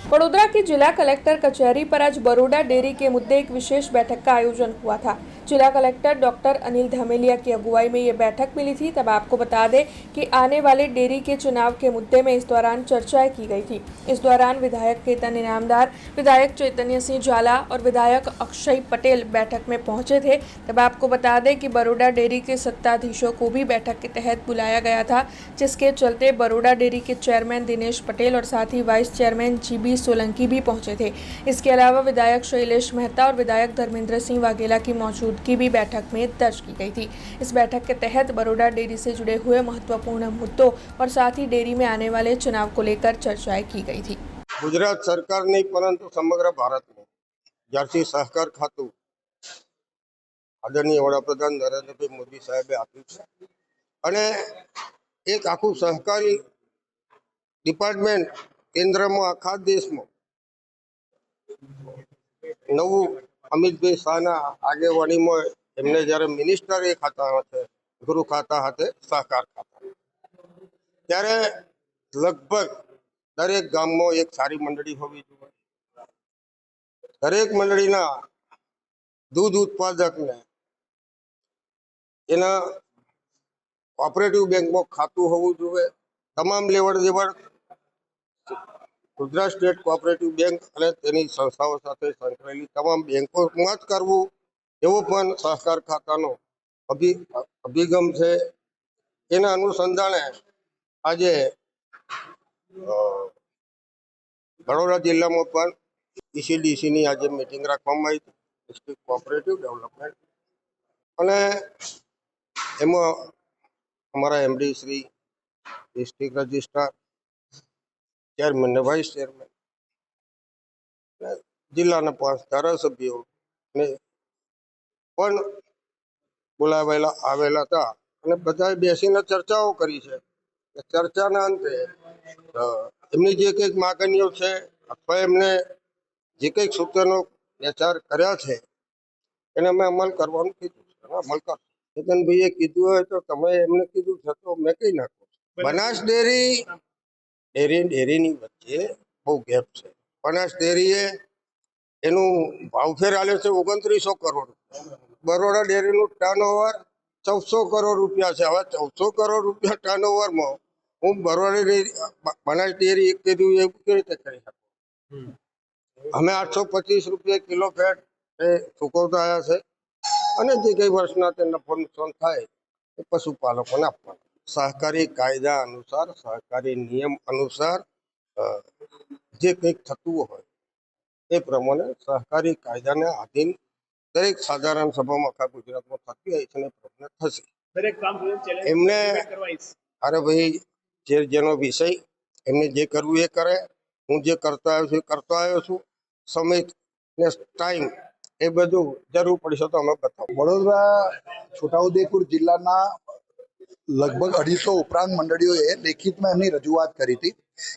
वडोदरा की जिला कलेक्टर कचहरी पर आज बरोडा डेयरी के मुद्दे एक विशेष बैठक का आयोजन हुआ था। जिला कलेक्टर डॉक्टर अनिल धामेलिया की अगुवाई में ये बैठक मिली थी। तब आपको बता दें कि आने वाले डेयरी के चुनाव के मुद्दे में इस दौरान चर्चाएं की गई थी। इस दौरान विधायक केतन इनामदार, विधायक चैतन्य सिंह झाला और विधायक अक्षय पटेल बैठक में पहुंचे थे। तब आपको बता दें कि बरोडा डेयरी के सत्ताधीशों को भी बैठक के तहत बुलाया गया था, जिसके चलते बरोडा डेयरी के चेयरमैन दिनेश पटेल और साथ ही वाइस चेयरमैन जीबी सोलंकी भी पहुंचे थे। इसके अलावा विधायक शैलेश मेहता और विधायक धर्मेंद्र सिंह वाघेला की मौजूदगी भी बैठक में दर्ज की गई थी। इस बैठक के तहत बरोडा डेयरी से जुड़े हुए महत्वपूर्ण मुद्दों और साथ ही डेयरी में आने वाले चुनाव को लेकर चर्चाएं की गई थी। गुजरात सरकार नहीं परंतु समग्र भारत में ज्यारથી सहकार खातु आदरणीय वडाप्रधान नरेंद्रभाई मोदी साहेबे आप्યું છે અને એક આખું સહકારી ડિપાર્ટમેન્ટ કેન્દ્રમાં આખા દેશમાં નવું અમિતભાઈ શાહના આગેવાનીમાં એમને જ્યારે મિનિસ્ટર એ ખાતા હશે ગૃહ ખાતા હાથે સહકાર ખાતા ત્યારે લગભગ દરેક ગામમાં એક સારી મંડળી હોવી જોઈએ। દરેક મંડળીના दूध उत्पादक ने एना कोऑपरेटिव बैंक में खातु होवुं जोईए। तमाम लेवड़ देवड़ गुजरात स्टेट कोऑपरेटिव बैंक अने तेनी संस्थाओं साथे संकळायेली तमाम बैंकों में ज करवुं एवो पण सहकार खातानो अभिगम छे। एना अनुसंधाने आजे बड़ोदा जिल्ला में पण ईसीडीसी नी आज मीटिंग राखवामां आवी डिस्ट्रिक्ट कोऑपरेटिव डेवलपमेंट अने एमां अमारा MD Shri district registrar chairman ने वाइस चेरमेन जिल्लाना 5 धारासभ्यो ने पण बोलावेला आवेला था अने बधाए बेसीने चर्चाओ करी छे। चर्चाना अंते एमनी जे कंईक मागणीओ छे अथवा एमने जे कंईक सूचनो विचार कर्या छे एने अमे अमल करवानुं कीधुं छे। अमल कर चेतनभाईए कीधुं होय तो तमे एमने कीधुं छे तो मैं कही नाखुं। बनास डेरीनी वच्चे बहु गैप छे। बनास डेरीए एनुं भावफेर आल्यो छे 2900 करोड़। बरोडा डेरीनुं टर्नओवर 1400 करोड़ रुपया छे। हवे 1400 करोड़ रुपया टर्नओवर में हूँ बरोडा डेरी बनास डेरी कीधुं एवुं केवी रीते करी शकું। અમે 825 રૂપિયા કિલો ફેટ એ ચૂકવતા આવ્યા છે અને જે કઈ વર્ષના તે નફો નુકસાન થાય એ પશુપાલકોને આપવાનું। સહકારી કાયદા અનુસાર સહકારી નિયમ અનુસાર જે કંઈક થતું હોય એ પ્રમાણે સહકારી કાયદાને આધીન દરેક સાધારણ સભામાં આખા ગુજરાતમાં થતી હોય છે અને પ્રમાણે થશે। એમને અરે ભાઈ જે જેનો વિષય એમને જે કરવું એ કરે। હું જે કરતો આવ્યો છું समय ने टाइम ए बधु जरूर पड़शे तो अमे बताव। वडोदरा छोटाउदेपुर जिल्लाना लगभग 250 उपरांत मंडळीओए लेखितमां एमनी रजूआत करी थी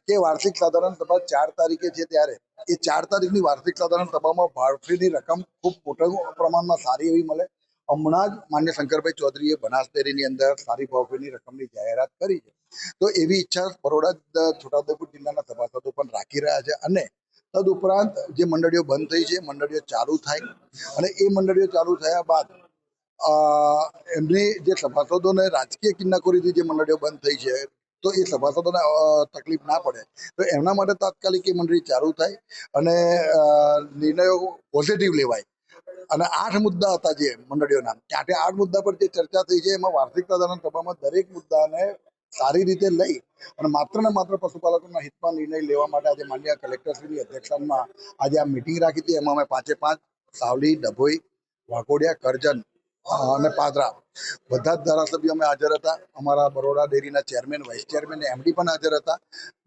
कि वार्षिक साधारण सभा 4 तारीखे छे त्यारे ए 4 तारीखनी वार्षिक साधारण सभामां भावफेरनी रकम खूब मोटा प्रमाणमां सारी एवी मळे। हमणां ज मान्य शंकरभाई चौधरीए बनास डेरीनी अंदर सारी भावफेरनी रकमनी जाहेरात करी छे तो एवी इच्छा बरोडा छोटाउदेपुर जिल्लाना सभासदो पण राखी रह्या छे अने तदुपरांत जे मंडळीओ बंद थई छे मंडळीओ चालू थाय अने ए मंडळीओ चालू थया बाद एमनी जे सभासदोने राजकीय किन्नाकोरीथी जे मंडळीओ बंद थई छे तो ए सभासदोने तकलीफ ना पड़े तो एमना माटे तात्कालिक ए मंडળી चालू थाय अने निर्णयो पॉजिटिव लेवाय। અને 8 મુદ્દા હતા જે મંડળીઓના ત્યાં 8 મુદ્દા પર જે ચર્ચા થઈ છે એમાં વાર્ષિક સાધારણ સભામાં દરેક મુદ્દાને સારી રીતે લઈ અને માત્ર ને માત્ર પશુપાલકોના હિતમાં નિર્ણય લેવા માટે આજે માનનીય કલેક્ટરશ્રીની અધ્યક્ષતામાં આજે આ મીટિંગ રાખી હતી। એમાં અમે 5 સાવલી, ડભોઈ, વાઘોડિયા, કરજણ અને પાદરા બધા જ ધારાસભ્યો અમે હાજર હતા। અમારા બરોડા ડેરીના ચેરમેન, વાઇસ ચેરમેન, એમડી પણ હાજર હતા,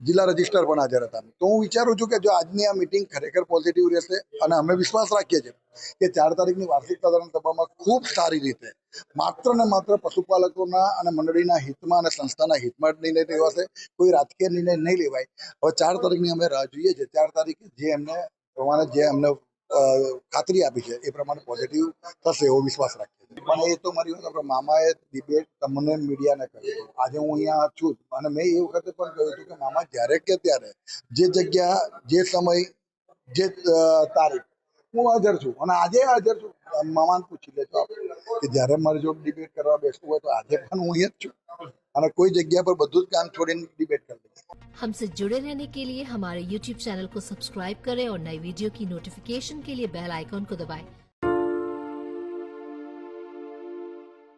જિલ્લા રજિસ્ટ્રાર પણ હાજર હતા। તો હું વિચારું છું કે જો આજની આ મીટિંગ ખરેખર પોઝિટિવ રહેશે અને અમે વિશ્વાસ રાખીએ છીએ કે 4 તારીખની વાર્ષિક સાધારણ સભામાં ખૂબ સારી રીતે માત્ર ને માત્ર પશુપાલકોના અને મંડળીના હિતમાં અને સંસ્થાના હિતમાં જ નિર્ણય લેવાશે। કોઈ રાજકીય નિર્ણય નહીં લેવાય। હવે 4 તારીખની અમે રાહ જોઈએ છીએ। 4 તારીખે જે એમને પ્રમાણે જે અમને ખાતરી આપી છે એ પ્રમાણે પોઝિટિવ થશે એવો વિશ્વાસ રાખીએ છીએ. પણ એ તો મારી વાત આપણા મામાએ ડિબેટ તમને મીડિયાને કરી. આજે હું અહીંયા છું અને મેં એ વખતે પણ કહ્યું હતું કે મામા જ્યારે કે ત્યારે જે જગ્યા જે સમય જે તારીખ હું હાજર છું અને આજે હાજર છું. મામાને પૂછી લેજો આપ કે જ્યારે મારે જો ડિબેટ કરવા બેસવું હોય તો આજે પણ હું અહીંયા જ છું અને કોઈ જગ્યા પર બધું જ કામ છોડીને ડિબેટ કરી લઈએ. हमसे जुड़े रहने के लिए हमारे YouTube चैनल को सब्सक्राइब करें और नई वीडियो की नोटिफिकेशन के लिए बेल आइकॉन को दबाएं